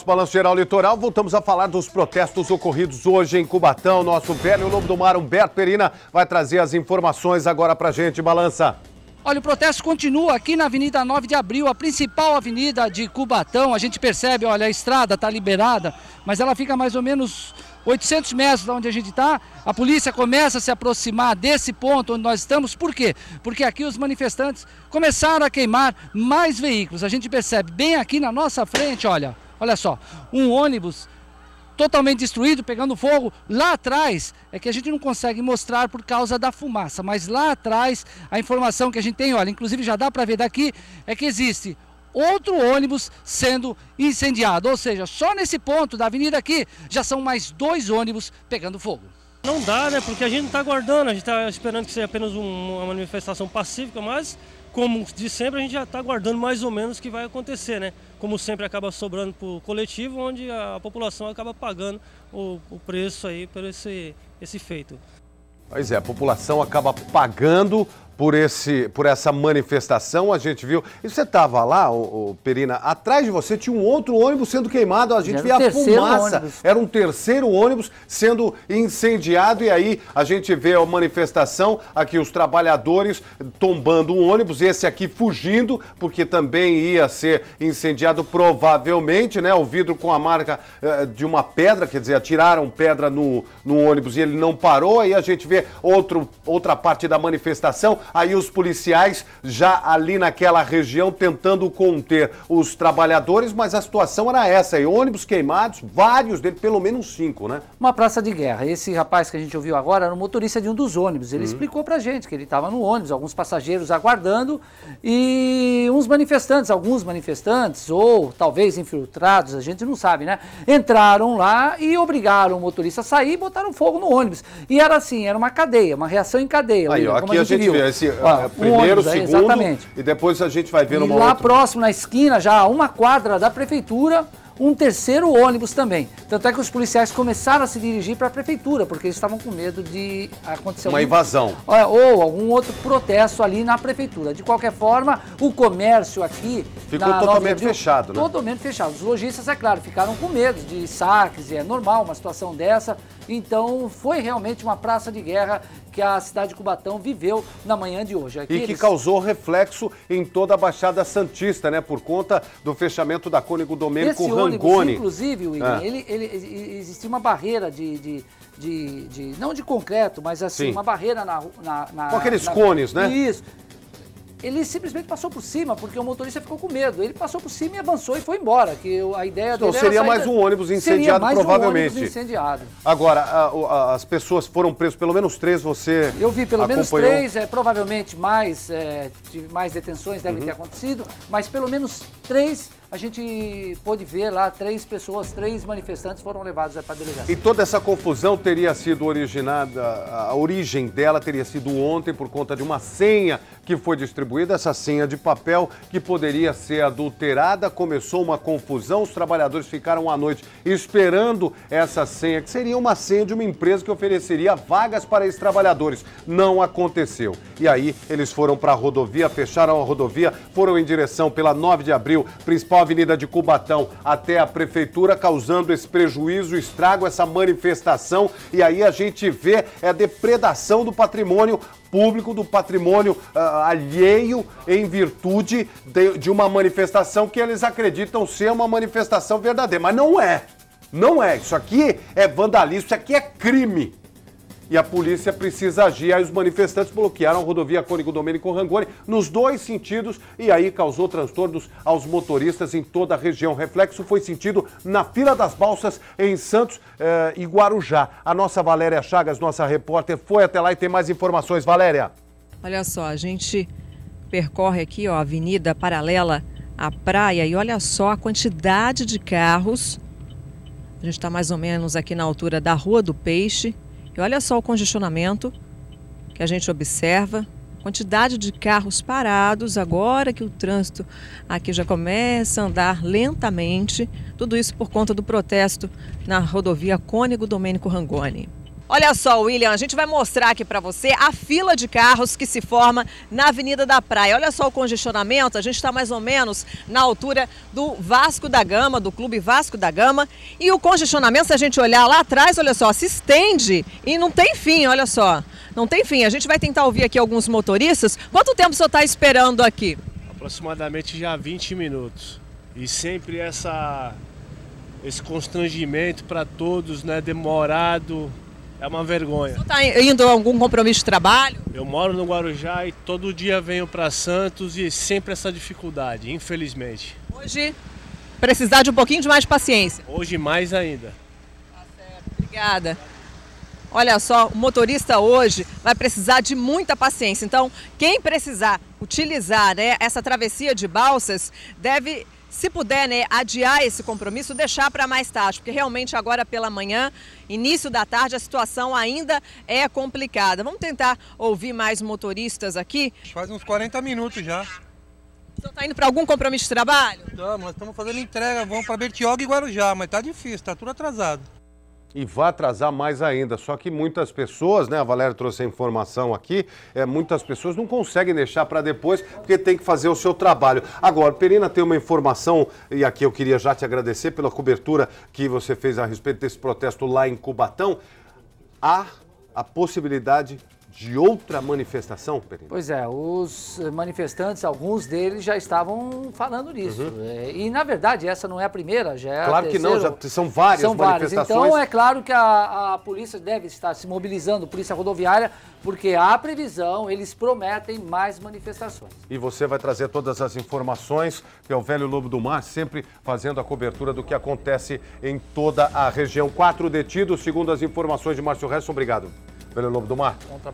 Balanço Geral Litoral, voltamos a falar dos protestos ocorridos hoje em Cubatão. Nosso velho lobo do mar, Humberto Perina, vai trazer as informações agora pra gente. Balança. Olha, o protesto continua aqui na Avenida 9 de Abril, a principal avenida de Cubatão. A gente percebe, olha, a estrada está liberada, mas ela fica mais ou menos 800 metros de onde a gente está. A polícia começa a se aproximar desse ponto onde nós estamos. Por quê? Porque aqui os manifestantes começaram a queimar mais veículos. A gente percebe bem aqui na nossa frente, olha só, um ônibus totalmente destruído, pegando fogo. Lá atrás é que a gente não consegue mostrar por causa da fumaça, mas lá atrás a informação que a gente tem, olha, inclusive já dá para ver daqui, é que existe outro ônibus sendo incendiado, ou seja, só nesse ponto da avenida aqui já são mais 2 ônibus pegando fogo. Não dá, né? Porque a gente não está aguardando, a gente está esperando que seja apenas uma manifestação pacífica, mas como de sempre a gente já está aguardando mais ou menos o que vai acontecer, né? Como sempre acaba sobrando para o coletivo, onde a população acaba pagando o preço aí por esse feito. Pois é, a população acaba pagando por essa manifestação. A gente viu. E você estava lá, o Perina, atrás de você tinha um outro ônibus sendo queimado. A gente via a fumaça. Ônibus. Era um terceiro ônibus sendo incendiado. E aí a gente vê a manifestação, aqui os trabalhadores tombando um ônibus, esse aqui fugindo, porque também ia ser incendiado provavelmente, né? O vidro com a marca de uma pedra, quer dizer, atiraram pedra no ônibus e ele não parou. Aí a gente vê outra parte da manifestação. Aí os policiais já ali naquela região tentando conter os trabalhadores, mas a situação era essa aí, ônibus queimados, vários deles, pelo menos 5, né? Uma praça de guerra. Esse rapaz que a gente ouviu agora era o motorista de um dos ônibus. Ele explicou pra gente que ele estava no ônibus, alguns passageiros aguardando e alguns manifestantes, ou talvez infiltrados, a gente não sabe, né? Entraram lá e obrigaram o motorista a sair e botaram fogo no ônibus. E era assim, era uma cadeia, uma reação em cadeia. Aí, ó, aqui a gente vê esse primeiro, segundo, exatamente. E depois a gente vai ver numa outra. Lá próximo, na esquina, já a 1 quadra da prefeitura, um terceiro ônibus também. Tanto é que os policiais começaram a se dirigir para a prefeitura, porque eles estavam com medo de acontecer uma invasão. Ou algum outro protesto ali na prefeitura. De qualquer forma, o comércio aqui ficou totalmente fechado, né? Totalmente fechado. Os lojistas, é claro, ficaram com medo de saques, é normal uma situação dessa. Então, foi realmente uma praça de guerra que a cidade de Cubatão viveu na manhã de hoje. Aqui que causou reflexo em toda a Baixada Santista, né? Por conta do fechamento da Cônego Domênico Rangoni. Inclusive, William, existia uma barreira não de concreto, mas assim, uma barreira com aqueles cones, né? Isso. Ele simplesmente passou por cima, porque o motorista ficou com medo. Ele passou por cima e avançou e foi embora. Que a ideia dele seria mais um ônibus incendiado, provavelmente. Um ônibus incendiado. Agora, as pessoas foram presas, pelo menos 3, você Eu vi pelo menos 3, provavelmente mais detenções devem ter acontecido, mas pelo menos 3 a gente pôde ver lá, 3 manifestantes foram levados para a delegacia. E toda essa confusão teria sido originada, a origem dela teria sido ontem por conta de uma senha que foi distribuída, essa senha de papel que poderia ser adulterada. Começou uma confusão, os trabalhadores ficaram à noite esperando essa senha, que seria uma senha de uma empresa que ofereceria vagas para esses trabalhadores. Não aconteceu. E aí eles foram para a rodovia, fecharam a rodovia, foram em direção pela 9 de abril, principal avenida de Cubatão, até a prefeitura, causando esse prejuízo, estrago, essa manifestação. E aí a gente vê a depredação do patrimônio público, do patrimônio alheio, em virtude de uma manifestação que eles acreditam ser uma manifestação verdadeira. Mas não é. Não é. Isso aqui é vandalismo, isso aqui é crime. E a polícia precisa agir. Aí os manifestantes bloquearam a rodovia Cônego Domênico Rangoni nos 2 sentidos e aí causou transtornos aos motoristas em toda a região. O reflexo foi sentido na Fila das Balsas, em Santos e Guarujá. A nossa Valéria Chagas, nossa repórter, foi até lá e tem mais informações. Valéria. Olha só, a gente percorre aqui, ó, a avenida paralela à praia e olha só a quantidade de carros. A gente está mais ou menos aqui na altura da Rua do Peixe. E olha só o congestionamento que a gente observa, quantidade de carros parados, agora que o trânsito aqui já começa a andar lentamente, tudo isso por conta do protesto na rodovia Cônego Domênico Rangoni. Olha só, William, a gente vai mostrar aqui para você a fila de carros que se forma na Avenida da Praia. Olha só o congestionamento, a gente está mais ou menos na altura do Vasco da Gama, do Clube Vasco da Gama. E o congestionamento, se a gente olhar lá atrás, olha só, se estende e não tem fim, olha só. Não tem fim. A gente vai tentar ouvir aqui alguns motoristas. Quanto tempo o senhor está esperando aqui? Aproximadamente já 20 minutos. E sempre esse constrangimento para todos, né, demorado. É uma vergonha. Você está indo a algum compromisso de trabalho? Eu moro no Guarujá e todo dia venho para Santos e sempre essa dificuldade, infelizmente. Hoje, precisar de um pouquinho de mais de paciência. Hoje mais ainda. Tá certo, obrigada. Olha só, o motorista hoje vai precisar de muita paciência. Então, quem precisar utilizar, né, essa travessia de balsas deve, se puder, né, adiar esse compromisso, deixar para mais tarde, porque realmente agora pela manhã, início da tarde, a situação ainda é complicada. Vamos tentar ouvir mais motoristas aqui? Faz uns 40 minutos já. O senhor está indo para algum compromisso de trabalho? Nós estamos fazendo entrega, vamos para Bertioga e Guarujá, mas tá difícil, tá tudo atrasado. E vai atrasar mais ainda, só que muitas pessoas, né, a Valéria trouxe a informação aqui, muitas pessoas não conseguem deixar para depois, porque tem que fazer o seu trabalho. Agora, Perina, tem uma informação, e aqui eu queria já te agradecer pela cobertura que você fez a respeito desse protesto lá em Cubatão. Há a possibilidade de outra manifestação, Perina? Pois é, os manifestantes, alguns deles já estavam falando nisso. E, na verdade, essa não é a primeira, já é claro a que terceira. não, já são várias manifestações. Então, é claro que a polícia deve estar se mobilizando, polícia rodoviária, porque há previsão, eles prometem mais manifestações. E você vai trazer todas as informações, que é o Velho Lobo do Mar, sempre fazendo a cobertura do que acontece em toda a região. 4 detidos, segundo as informações de Márcio Resson. Obrigado, Velho Lobo do Mar. Bom trabalho.